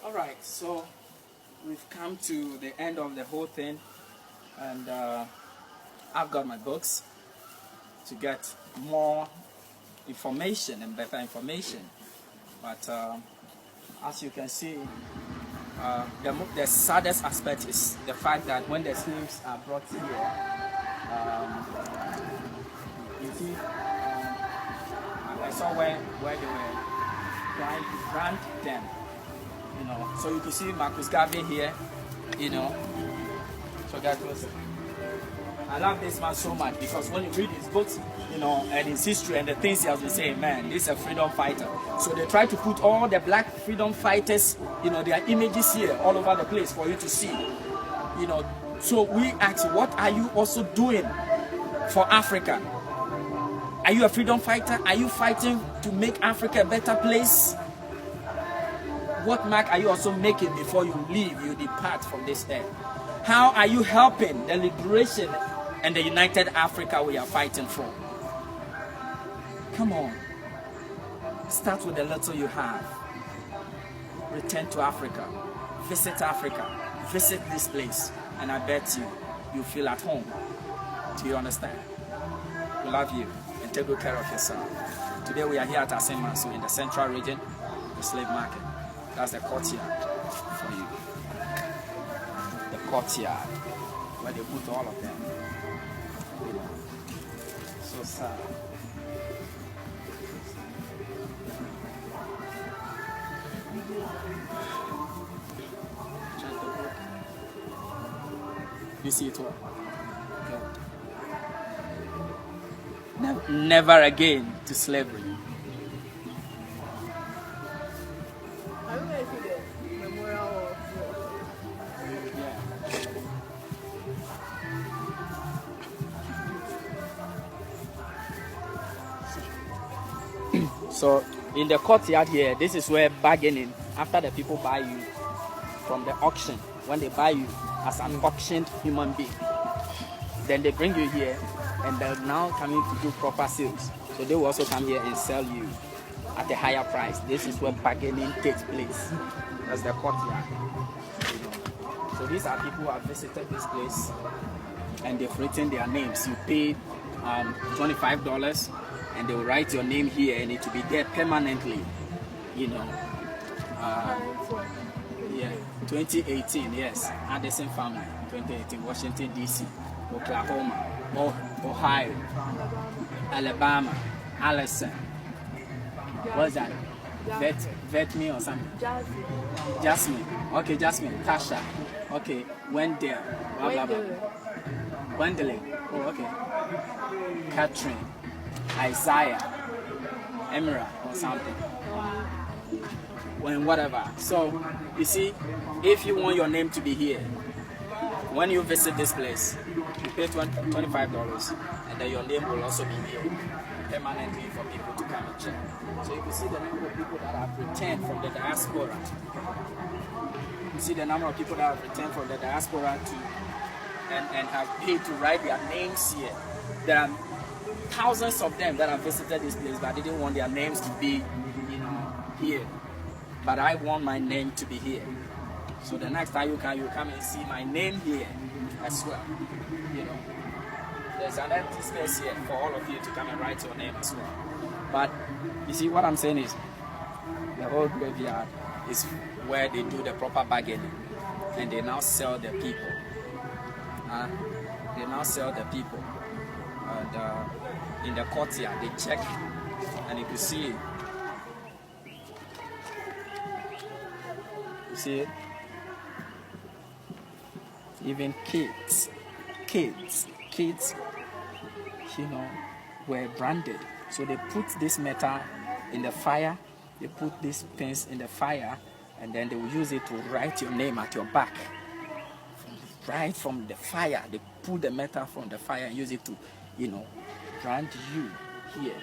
All right, so we've come to the end of the whole thing, and I've got my books to get more information and better information. But as you can see, the saddest aspect is the fact that when the slaves are brought here, you see, I saw where they were trying to brand them. You know, so you can see Marcus Garvey here, you know. So that was, I love this man so much because when you read his books, you know, and his history and the things he has been saying, man, this is a freedom fighter. So they try to put all the black freedom fighters, you know, their images here all over the place for you to see, you know. So we ask, what are you also doing for Africa? Are you a freedom fighter? Are you fighting to make Africa a better place? What mark are you also making before you leave, you depart from this earth? How are you helping the liberation and the united Africa we are fighting for? Come on. Start with the little you have. Return to Africa. Visit Africa. Visit this place. And I bet you feel at home. Do you understand? We love you and take good care of yourself. Today we are here at Assin Manso in the central region, the slave market. That's the courtyard for you. The courtyard where they put all of them. You know. So sad. You see it all? Okay. Never again to slavery. So in the courtyard here, this is where bargaining, after the people buy you from the auction, when they buy you as an auctioned human being, then they bring you here and they're now coming to do proper sales. So they will also come here and sell you at a higher price. This is where bargaining takes place. That's the courtyard. So these are people who have visited this place and they've written their names. You pay $25 and they will write your name here and it will be there permanently, you know. Yeah, 2018, yes, Addison family, 2018, Washington DC, Oklahoma, Ohio, Alabama, Allison, what's that? Vet me or something? Jasmine, okay, Jasmine, Tasha, okay, Wendell, blah blah blah. Gwendolyn, oh okay, Catherine, Isaiah, Emira or something. When whatever. So you see, if you want your name to be here, when you visit this place, you pay $25 and then your name will also be here permanently for people to come and check. So you can see the number of people that have returned from the diaspora. You see the number of people that have returned from the diaspora and have paid to write their names here. There are thousands of them that have visited this place but didn't want their names to be, you know, here. But I want my name to be here. So the next time you come and see my name here as well. You know, there's an empty space here for all of you to come and write your name as well. But you see what I'm saying is, the whole graveyard is where they do the proper bargaining, and they now sell the people. They now sell the people, and in the courtyard they check, and you can see. You see it? Even kids, you know, were branded. So they put this metal in the fire, they put these pins in the fire, and then they will use it to write your name at your back. right from the fire. They pull the metal from the fire and use it to, brand you here.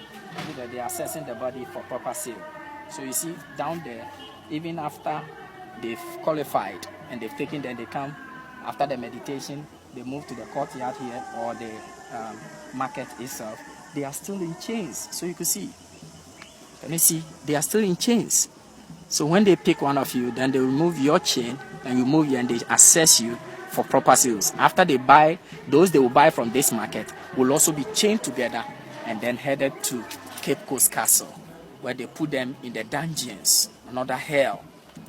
So that they are assessing the body for proper sale. So you see down there, even after they've qualified and they've taken, then they come after the meditation, they move to the courtyard here or the market itself. They are still in chains. So you can see. Let me see. They are still in chains. So when they pick one of you, then they remove your chain and you move you and they assess you for proper sales. After they buy, those they will buy from this market will also be chained together and then headed to Cape Coast Castle, where they put them in the dungeons, another hell,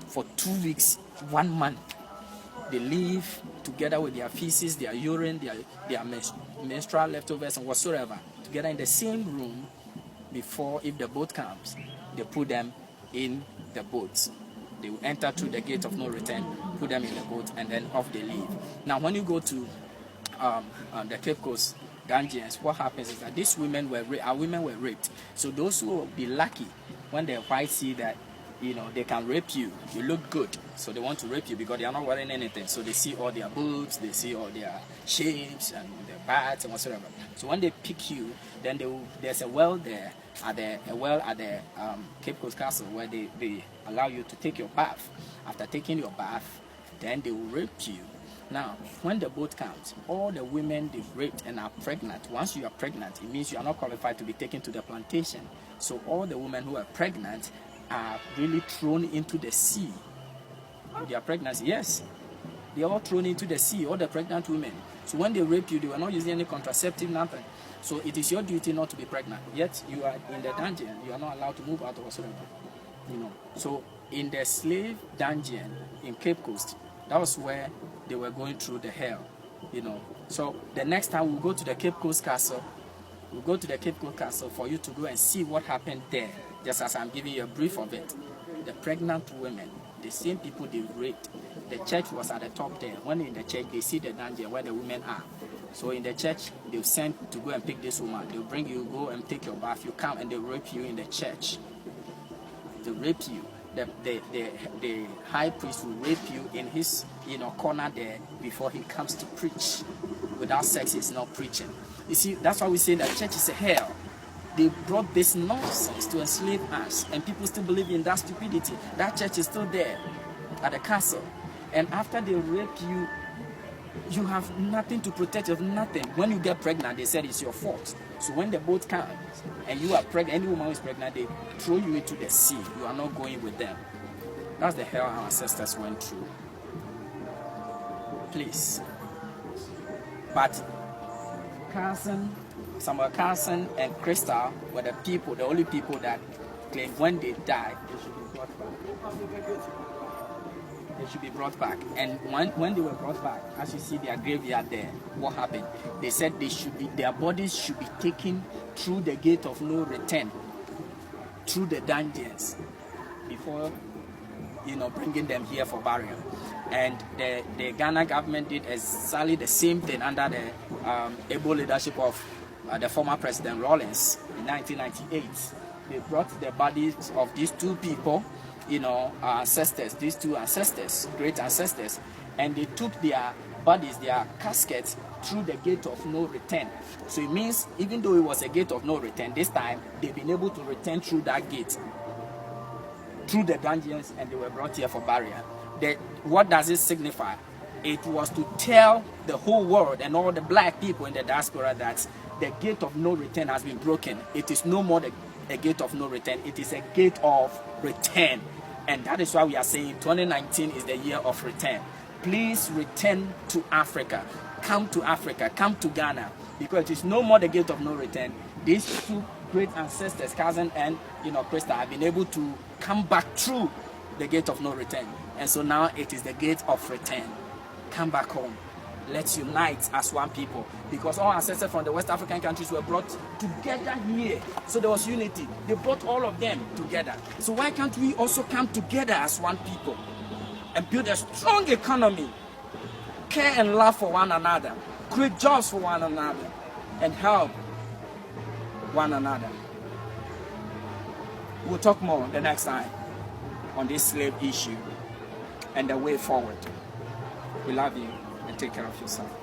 for 2 weeks, 1 month. They live together with their feces, their urine, their menstrual leftovers and whatsoever, together in the same room before, if the boat comes, they put them in the boat. They will enter through the gate of no return, put them in the boat, and then off they leave. Now, when you go to the Cape Coast dungeons, what happens is that these women were raped. So those who will be lucky, when the whites see that they can rape you, you look good, so they want to rape you because they are not wearing anything. So they see all their boobs, they see all their shapes and their bats and whatsoever. So when they pick you, then there's a well there at the Cape Coast Castle where they allow you to take your bath. After taking your bath, then they will rape you. Now, when the boat comes, all the women they've raped and are pregnant. Once you are pregnant, it means you are not qualified to be taken to the plantation. So all the women who are pregnant are really thrown into the sea. With their pregnancy, yes. They are all thrown into the sea, all the pregnant women. So when they rape you, they were not using any contraceptive, nothing. So it is your duty not to be pregnant. Yet you are in the dungeon. You are not allowed to move out or whatsoever. So in the slave dungeon in Cape Coast, that was where they were going through the hell. So the next time we'll go to the Cape Coast Castle. We'll go to the Cape Coast Castle for you to go and see what happened there. Just as I'm giving you a brief of it. The pregnant women, the same people they raped. The church was at the top there. When in the church, they see the dungeon where the women are. So in the church, they'll send to go and pick this woman. They'll bring you, go and take your bath. You come and they'll rape you in the church. They'll rape you. The high priest will rape you in his corner there before he comes to preach. Without sex, he's not preaching. You see, that's why we say that church is a hell. They brought this nonsense to enslave us, and people still believe in that stupidity. That church is still there at the castle. And after they rape you, you have nothing to protect you, nothing. When you get pregnant, they said it's your fault. So when the boat comes and you are pregnant, any woman who is pregnant, they throw you into the sea. You are not going with them. That's the hell our ancestors went through. Please. But Samuel Carson and Crystal were the only people that claimed when they died, they should be brought back. They should be brought back. And when they were brought back, as you see their graveyard there, what happened? They said their bodies should be taken through the gate of no return, through the dungeons, before bringing them here for burial. And the Ghana government did exactly the same thing under the able leadership of the former President Rawlings in 1998. They brought the bodies of these two people, ancestors, these two ancestors, great ancestors, and they took their bodies, their caskets, through the gate of no return. So it means, even though it was a gate of no return, this time they've been able to return through that gate, through the dungeons, and they were brought here for burial. What does it signify? It was to tell the whole world and all the black people in the diaspora that the gate of no return has been broken. It is no more a gate of no return. It is a gate of return. And that is why we are saying 2019 is the year of return. Please return to Africa. Come to Africa. Come to Ghana. Because it is no more the gate of no return. These two great ancestors, Cousin and Krista, have been able to come back through the gate of no return. And so now it is the gate of return. Come back home. Let's unite as one people. Because all ancestors from the West African countries were brought together here. So there was unity. They brought all of them together. So why can't we also come together as one people and build a strong economy, care and love for one another, create jobs for one another, and help one another? We'll talk more the next time on this slave issue and the way forward. We love you. take care of yourself.